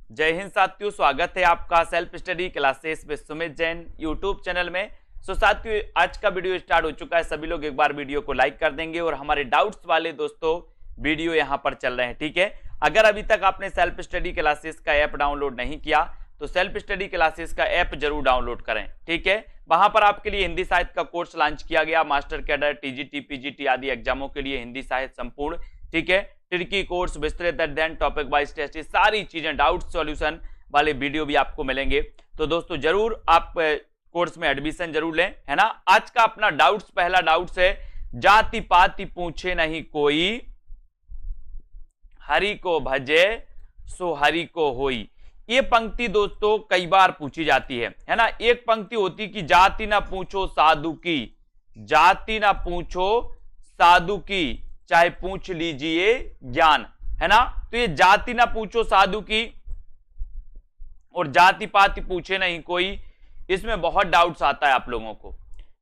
जय हिंद साथियों, स्वागत है आपका सेल्फ स्टडी क्लासेस में सुमित जैन यूट्यूब चैनल में। साथियों, आज का वीडियो स्टार्ट हो चुका है। सभी लोग एक बार वीडियो को लाइक कर देंगे और हमारे डाउट्स वाले दोस्तों वीडियो यहां पर चल रहे हैं, ठीक है। अगर अभी तक आपने सेल्फ स्टडी क्लासेस का ऐप डाउनलोड नहीं किया तो सेल्फ स्टडी क्लासेस का ऐप जरूर डाउनलोड करें, ठीक है। वहां पर आपके लिए हिंदी साहित्य का कोर्स लॉन्च किया गया, मास्टर कैडर, टीजीटी, पीजीटी आदि एग्जामों के लिए हिंदी साहित्य संपूर्ण, ठीक है। टिड़की कोर्स, विस्तृत अध्ययन, टॉपिक वाइज टेस्ट, सारी चीजें डाउट सॉल्यूशन वाले वीडियो भी आपको मिलेंगे। तो दोस्तों जरूर आप कोर्स में एडमिशन जरूर लें, है ना। आज का अपना डाउट्स, पहला डाउट्स है, जाति पाति पूछे नहीं कोई, हरि को भजे सो हरि को होई। ये पंक्ति दोस्तों कई बार पूछी जाती है ना। एक पंक्ति होती कि जाति ना पूछो साधु की, जाति ना पूछो साधु की, चाहे पूछ लीजिए ज्ञान, है ना। तो ये जाति ना पूछो साधु की और जाति पाति पूछे नहीं कोई, इसमें बहुत डाउट्स आता है आप लोगों को,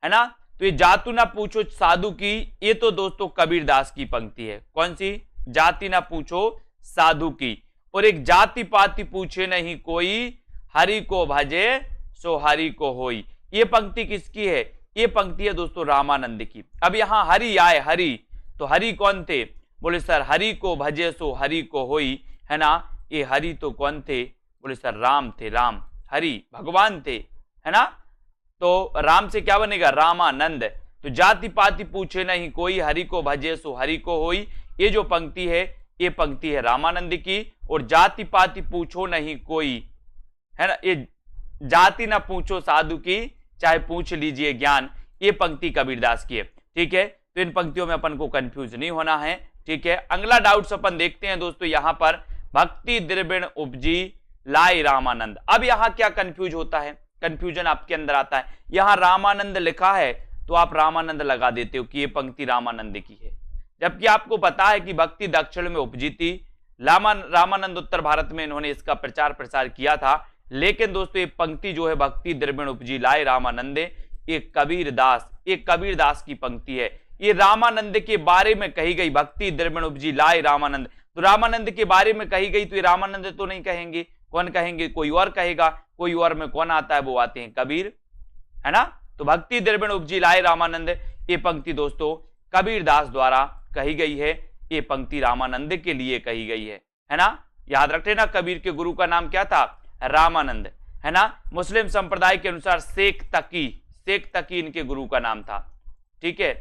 है ना। तो ये जातु ना पूछो साधु की, ये तो दोस्तों कबीरदास की पंक्ति है। कौन सी? जाति ना पूछो साधु की। और एक जाति पाति पूछे नहीं कोई, हरि को भजे सो हरि को होई, ये पंक्ति किसकी है? ये पंक्ति है दोस्तों रामानंद की। अब यहां हरि आए, हरि, तो हरि कौन थे? बोले सर हरि को भजे सो हरि को होई, है ना। ये हरि तो कौन थे? बोले सर राम थे, राम, हरि भगवान थे, है ना। तो राम से क्या बनेगा? रामानंद। तो जाति पाति पूछे नहीं कोई, हरि को भजे सो हरि को होई, ये जो पंक्ति है ये पंक्ति है रामानंद की। और जाति पाति पूछो नहीं कोई, है ना, ये जाति ना पूछो साधु की, चाहे पूछ लीजिए ज्ञान, ये पंक्ति कबीरदास की है, ठीक है। तो इन पंक्तियों में अपन को कंफ्यूज नहीं होना है, ठीक है। अगला डाउट्स अपन देखते हैं दोस्तों, यहां पर भक्ति द्रविण उपजी लाई रामानंद। अब यहां क्या कंफ्यूज होता है, कंफ्यूजन आपके अंदर आता है। यहां रामानंद लिखा है तो आप रामानंद लगा देते हो कि ये पंक्ति रामानंद की है, जबकि आपको पता है कि भक्ति दक्षिण में उपजी थी। रामानंद उत्तर भारत में इन्होंने इसका प्रचार प्रसार किया था। लेकिन दोस्तों ये पंक्ति जो है भक्ति द्रविण उपजी लाए रामानंदे, ये कबीरदास की पंक्ति है। ये रामानंद के बारे में कही गई, भक्ति द्रविण उपजी लाए रामानंद, तो रामानंद के बारे में कही गई, तो ये रामानंद तो नहीं कहेंगे। कौन कहेंगे? कोई और कहेगा। कोई और में कौन आता है? वो आते हैं कबीर, है ना। तो भक्ति द्रविण उपजी लाए रामानंद, ये पंक्ति दोस्तों कबीरदास द्वारा कही गई है। ये पंक्ति रामानंद के लिए कही गई है ना। याद रखते ना, कबीर के गुरु का नाम क्या था? रामानंद, है ना। मुस्लिम संप्रदाय के अनुसार शेख तकी इनके गुरु का नाम था, ठीक है।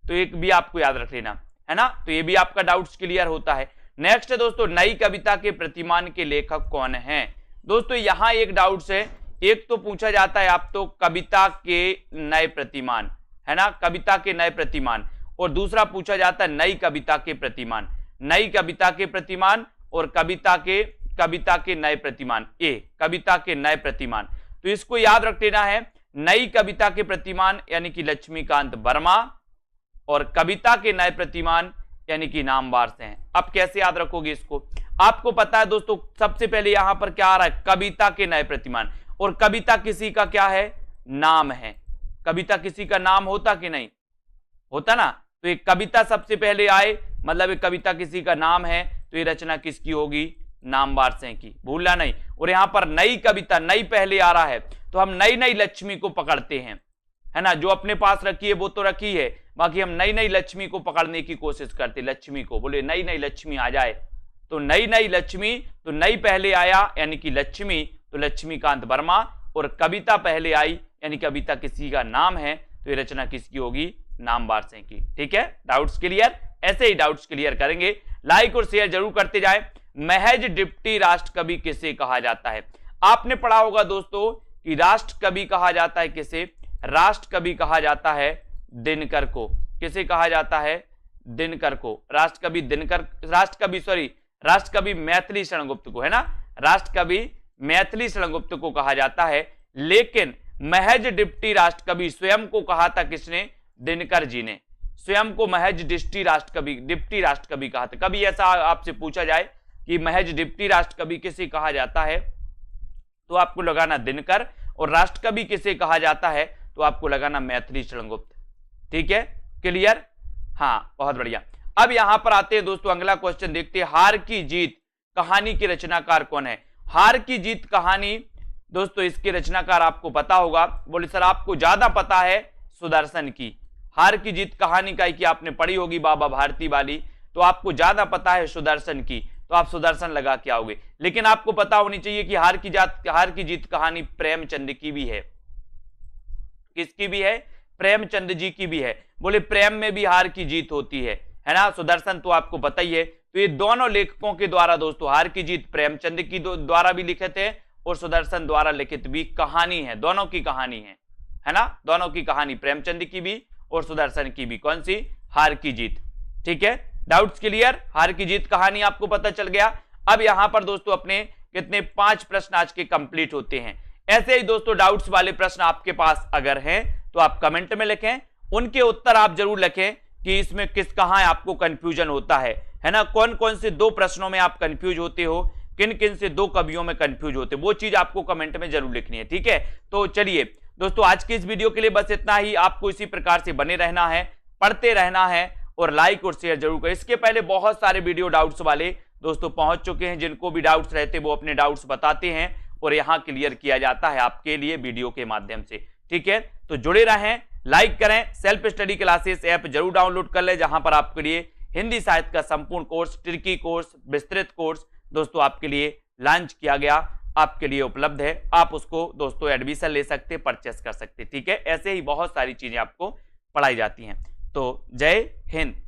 तो एक भी आपको याद रख लेना, है ना। तो ये भी आपका डाउट्स क्लियर होता है। नेक्स्ट है दोस्तों, नई कविता के प्रतिमान के लेखक कौन है? दोस्तों यहां एक डाउट्स है, एक तो पूछा जाता है आप तो कविता के नए प्रतिमान, है ना, कविता के नए प्रतिमान, और दूसरा पूछा जाता है नई कविता के प्रतिमान। नई कविता के प्रतिमान और कविता के नए प्रतिमान, ये कविता के नए प्रतिमान। तो इसको याद रख लेना है, नई कविता के प्रतिमान यानी कि लक्ष्मीकांत वर्मा, और कविता के नए प्रतिमान यानी कि नामवार से हैं। अब कैसे याद रखोगे इसको? आपको पता है दोस्तों, सबसे पहले यहां पर क्या आ रहा है? कविता के नए प्रतिमान। और कविता किसी का क्या है? नाम है। कविता किसी का नाम होता कि नहीं होता ना। तो एक कविता सबसे पहले आए, मतलब एक कविता किसी का नाम है, तो ये रचना किसकी होगी? नामवार से की, भूलना नहीं। और यहां पर नई कविता, नई पहले आ रहा है, तो हम नई नई लक्ष्मी को पकड़ते हैं, है ना। जो अपने पास रखी है वो तो रखी है, बाकी हम नई नई लक्ष्मी को पकड़ने की कोशिश करते। लक्ष्मी को बोले नई नई लक्ष्मी आ जाए, तो नई नई लक्ष्मी, तो नई पहले आया यानी कि लक्ष्मी, तो लक्ष्मीकांत वर्मा। और कविता पहले आई यानी कविता किसी का नाम है, तो ये रचना किसकी होगी? नामवार से की, ठीक है। Doubts clear? ऐसे ही डाउट्स क्लियर करेंगे। लाइक और शेयर जरूर करते जाएं। महज डिप्टी राष्ट्र कवि किसे कहा जाता है? आपने पढ़ा होगा दोस्तों कि राष्ट्र कवि कहा जाता है किसे? राष्ट्र कवि कहा जाता है दिनकर को। किसे कहा जाता है? दिनकर को। राष्ट्र कवि मैथिली शरण गुप्त को, है ना। राष्ट्र कवि मैथिली शरण गुप्त को कहा जाता है। लेकिन महज डिप्टी राष्ट्र कवि स्वयं को कहा था किसने? दिनकर जी ने स्वयं को महज डिप्टी राष्ट्र कवि कहा था। कभी ऐसा आपसे पूछा जाए कि महज डिप्टी राष्ट्र कवि किसे कहा जाता है, तो आपको लगाना दिनकर, और राष्ट्र कवि किसे कहा जाता है तो आपको लगाना मैथिली शरण गुप्त, ठीक है। क्लियर? हाँ, बहुत बढ़िया। अब यहां पर आते हैं दोस्तों, अगला क्वेश्चन देखते हैं। हार की जीत कहानी के रचनाकार कौन है? हार की जीत कहानी दोस्तों इसके रचनाकार आपको पता होगा। बोले सर आपको ज्यादा पता है सुदर्शन की। हार की जीत कहानी का कि आपने पढ़ी होगी बाबा भारती वाली, तो आपको ज्यादा पता है सुदर्शन की, तो आप सुदर्शन लगा के आओगे। लेकिन आपको पता होनी चाहिए कि हार की जीत कहानी प्रेमचंद की भी है। किसकी भी है? प्रेमचंद जी की भी है। बोले प्रेम में भी हार की जीत होती है ना। सुदर्शन तो आपको पता ही है। तो ये दोनों लेखकों के द्वारा दोस्तों हार की जीत प्रेमचंद की द्वारा भी लिखित है और सुदर्शन द्वारा लिखित भी कहानी है। दोनों की कहानी है ना, दोनों की कहानी, प्रेमचंद की भी और सुदर्शन की भी। कौन सी? हार की जीत। ठीक है, डाउट्स क्लियर? हार की जीत कहानी आपको पता चल गया। अब यहां पर दोस्तों अपने कितने 5 प्रश्न आज के कंप्लीट होते हैं। ऐसे ही दोस्तों डाउट्स वाले प्रश्न आपके पास अगर हैं तो आप कमेंट में लिखें, उनके उत्तर आप जरूर लिखें कि इसमें कहां आपको कंफ्यूजन होता है ना। कौन कौन से 2 प्रश्नों में आप कंफ्यूज होते हो, किन किन से 2 कवियों में कंफ्यूज होते, वो चीज आपको कमेंट में जरूर लिखनी है। ठीक है, तो चलिए दोस्तों आज के इस वीडियो के लिए बस इतना ही। आपको इसी प्रकार से बने रहना है, पढ़ते रहना है और लाइक और शेयर जरूर करें। इसके पहले बहुत सारे वीडियो डाउट्स वाले दोस्तों पहुंच चुके हैं, जिनको भी डाउट्स रहते वो अपने डाउट्स बताते हैं और यहां क्लियर किया जाता है आपके लिए वीडियो के माध्यम से। ठीक है, तो जुड़े रहें, लाइक करें। सेल्फ स्टडी क्लासेस ऐप जरूर डाउनलोड कर लें, जहां पर आपके लिए हिंदी साहित्य का संपूर्ण कोर्स, ट्रिकी कोर्स, विस्तृत कोर्स दोस्तों आपके लिए लॉन्च किया गया, आपके लिए उपलब्ध है। आप उसको दोस्तों एडमिशन ले सकते, परचेस कर सकते। ठीक है, ऐसे ही बहुत सारी चीजें आपको पढ़ाई जाती हैं। तो जय हिंद।